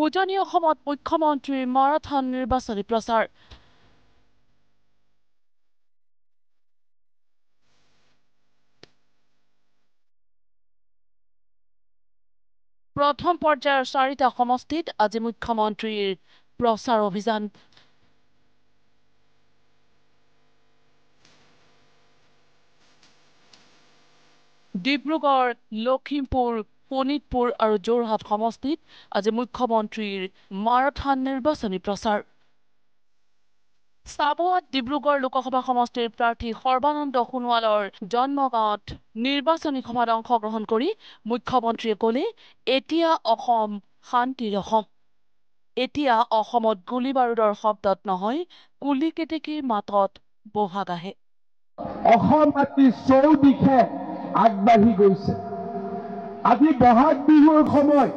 উজনি অসমত মুখ্যমন্ত্ৰীৰ মাৰাথন নিৰ্বাচনী প্ৰচাৰ প্ৰথম পৰ্যায়ৰ 4টা সমষ্টিত আজি মুখ্যমন্ত্ৰীৰ প্ৰচাৰ অভিযান ডিব্ৰুগড় লখিমপুৰ শোণিতপুৰ আৰু যোৰহাট সমষ্টিত আজি মুখ্যমন্ত্ৰীৰ মাৰাথন নিৰ্বাচনী প্ৰচাৰ চাবুৱাত ডিব্ৰুগড় লোকসভা সমষ্টিৰ প্ৰাৰ্থী সৰ্বানন্দ সোণোৱালৰ জন্মগাঁৱত নিৰ্বাচনী সভাত অংশগ্ৰহণ কৰি মুখ্যমন্ত্ৰীয়ে ক'লে এতিয়া অসম শান্তিৰ অসম এতিয়া অসমত গুলী বাৰুদৰ শব্দত নহয় কুলি কেতেকীৰ মাতত বহাগ আহে অসম মাটি চৌদিশে আগবাঢ়ি গৈছে আজি বহাগ বিহুৰ সময়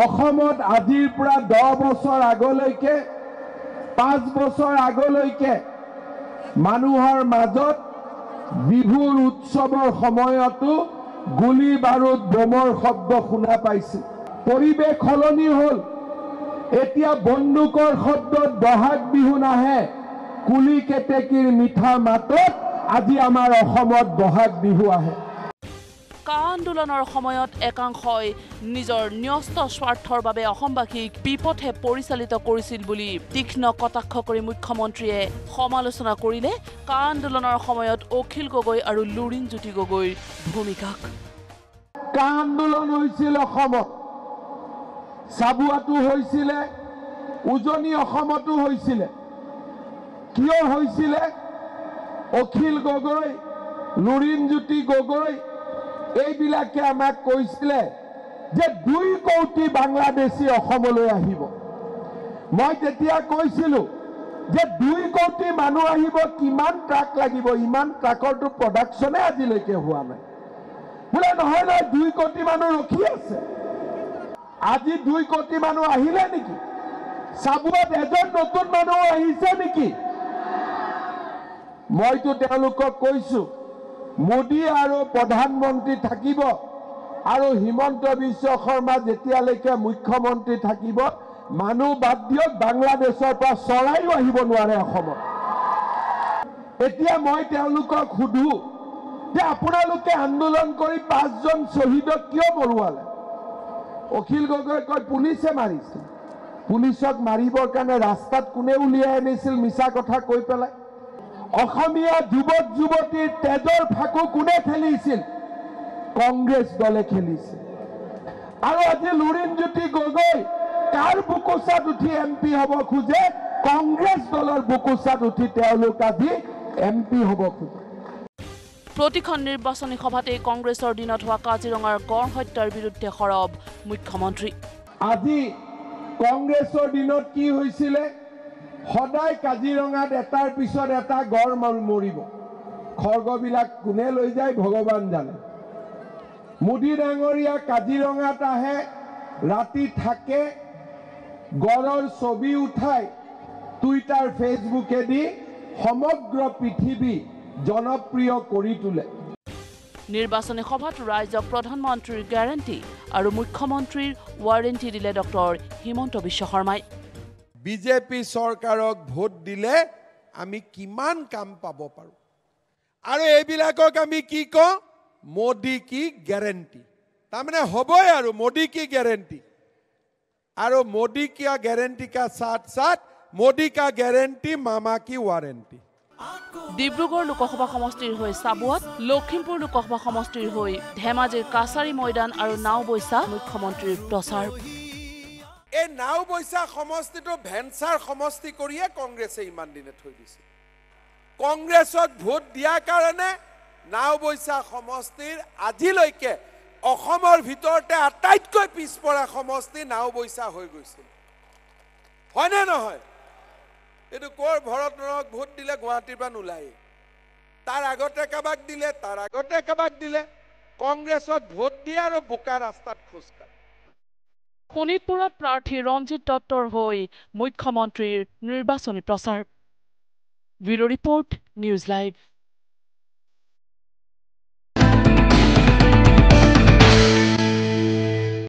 অসমত আজিৰ পৰা 10 বছৰ আগলৈকে 5 বছৰ আগলৈকে মানুহৰ মাজত বিহুৰ উৎসৱৰ সময়তো গুলী বাৰুদ বোমৰ শব্দ শুনা পাইছিল পৰিৱেশ সলনি হ'ল এতিয়া বন্দুকৰ শব্দত বহাগ বিহু নাহে কুলি কেতেকীৰ মিঠা মাতত আজি আমাৰ অসমত বহাগ বিহু আহে কা আন্দোলনৰ সময়ত একাংশই নিজৰ ন্যস্ত স্বাৰ্থৰ বাবে অসমবাসীক বিপথে পৰিচালিত কৰিছিল বুলি তীক্ষ্ণ কটাক্ষ কৰি মুখ্যমন্ত্ৰীয়ে সমালোচনা কৰিলে কা আন্দোলনৰ সময়ত অখিল গগৈ আৰু লুৰিণজ্যোতি গগৈৰ ভূমিকাক কা আন্দোলন হৈছিল অসমত চাবুৱাতো হৈছিলে উজনি অসমতো হৈছিলে কিয় হৈছিলে অখিল গগৈ লুৰিণজ্যোতি গগৈ এইবিলাকে আমাক কৈছিলে যে 2 কোটি বাংলাদেশী অসমলৈ আহিব মই তেতিয়া কৈছিলো যে 2 কোটি মানুহ আহিব কিমান ট্ৰাক লাগিব ইমান ট্ৰাকৰটো প্ৰডাকচনে আজিলৈকে হোৱা নাই বোলে নহয় নহয় 2 কোটি মানুহ ৰখি আছে আজি 2 কোটি মানুহ আহিলে নেকি চাবুৱাত এজন নতুন মানুহ আহিছে নেকি মইতো তেওঁলোকক কৈছো মোদী আৰু প্ৰধানমন্ত্ৰী থাকিব আৰু হিমন্ত বিশ্ব শৰ্মা যেতিয়ালৈকে মুখ্যমন্ত্ৰী থাকিব মানুহ বাদ দিয়ক বাংলাদেশৰ পৰা চৰাইও আহিব নোৱাৰে অসমত এতিয়া মই তেওঁলোকক সুধো যে আপোনালোকে আন্দোলন কৰি 5 জন শ্বহীদক কিয় মৰুৱালে অখিল গগৈ কয় পুলিচে মাৰিছে পুলিচক মাৰিবৰ কাৰণে ৰাস্তাত কোনে উলিয়াই আনিছিল মিছা কথা কৈ পেলাই অসমীয়া যুৱক যুৱতীৰ তেজৰ ফাকু কোনে খেলিছিল কংগ্ৰেছ দলে খেলিছিল আৰু আজি লুৰিণজ্যোতি গগৈ কাৰ বুকুচাত উঠি এমপি হ'ব খোজে কংগ্ৰেছ দলৰ বুকুচাত উঠি তেওঁলোক আজি এমপি হ'ব খোজে প্ৰতিখন নিৰ্বাচনী সভাতে কংগ্ৰেছৰ দিনত হোৱা কাজিৰঙাৰ গড় হত্যাৰ বিৰুদ্ধে সৰব মুখ্যমন্ত্ৰী আজি কংগ্ৰেছৰ দিনত কি হৈছিলে সদায় কাজিৰঙাত এটাৰ পিছত এটা গড় মৰিব খৰ্গবিলাক কোনে লৈ যায় ভগৱান জানে মোদী ডাঙৰীয়া কাজিৰঙাত আহে ৰাতি থাকে গড়ৰ ছবি উঠাই টুইটাৰ ফেচবুকেদি সমগ্ৰ পৃথিৱী জনপ্ৰিয় কৰি তোলে নিৰ্বাচনী সভাত ৰাইজক প্ৰধানমন্ত্ৰীৰ গ্যাৰাণ্টি আৰু মুখ্যমন্ত্ৰীৰ ৱাৰেণ্টি দিলে ডক্টৰ হিমন্ত বিশ্ব শৰ্মাই বিজেপি চৰকাৰক ভোট দিলে আমি কিমান কাম পাব পাৰো আৰু এইবিলাকক আমি কি কওঁ মোদী কি গ্যাৰাণ্টি তাৰমানে হ'বই আৰু মোদী কি গ্যাৰাণ্টি আৰু মোদী কি গ্যাৰাণ্টি কা সাথ সাথ মোদী কা গ্যাৰাণ্টি মামা কি ৱাৰেণ্টি ডিব্ৰুগড় লোকসভা সমষ্টিৰ হৈ চাবুৱাত লখিমপুৰ লোকসভা সমষ্টিৰ হৈ ধেমাজিৰ কাছাৰী ময়দান আৰু নাওবৈচা মুখ্যমন্ত্ৰীৰ প্ৰচাৰ এই নাওবৈচা সমষ্টিটো ভেঞ্চাৰ সমষ্টি কৰিয়ে কংগ্ৰেছে ইমান দিনে থৈ দিছে কংগ্ৰেছক ভোট দিয়াৰ কাৰণে নাওবৈচা সমষ্টিৰ আজিলৈকে অসমৰ ভিতৰতে আটাইতকৈ পিছপৰা সমষ্টি নাওবৈচা হৈ গৈছিল হয়নে নহয় এইটো কৰ ভৰত নৰক ভোট দিলে গুৱাহাটীৰ পৰা নোলায় তাৰ আগতে কাবাক দিলে কংগ্ৰেছত ভোট দিয়ে আৰু বোকা ৰাস্তাত খোজকাঢ়ে শোণিতপুৰত প্ৰাৰ্থী ৰঞ্জিত দত্তৰ হৈ মুখ্যমন্ত্ৰীৰ নিৰ্বাচনী প্ৰচাৰ ব্যুৰো ৰিপৰ্ট নিউজ লাইভ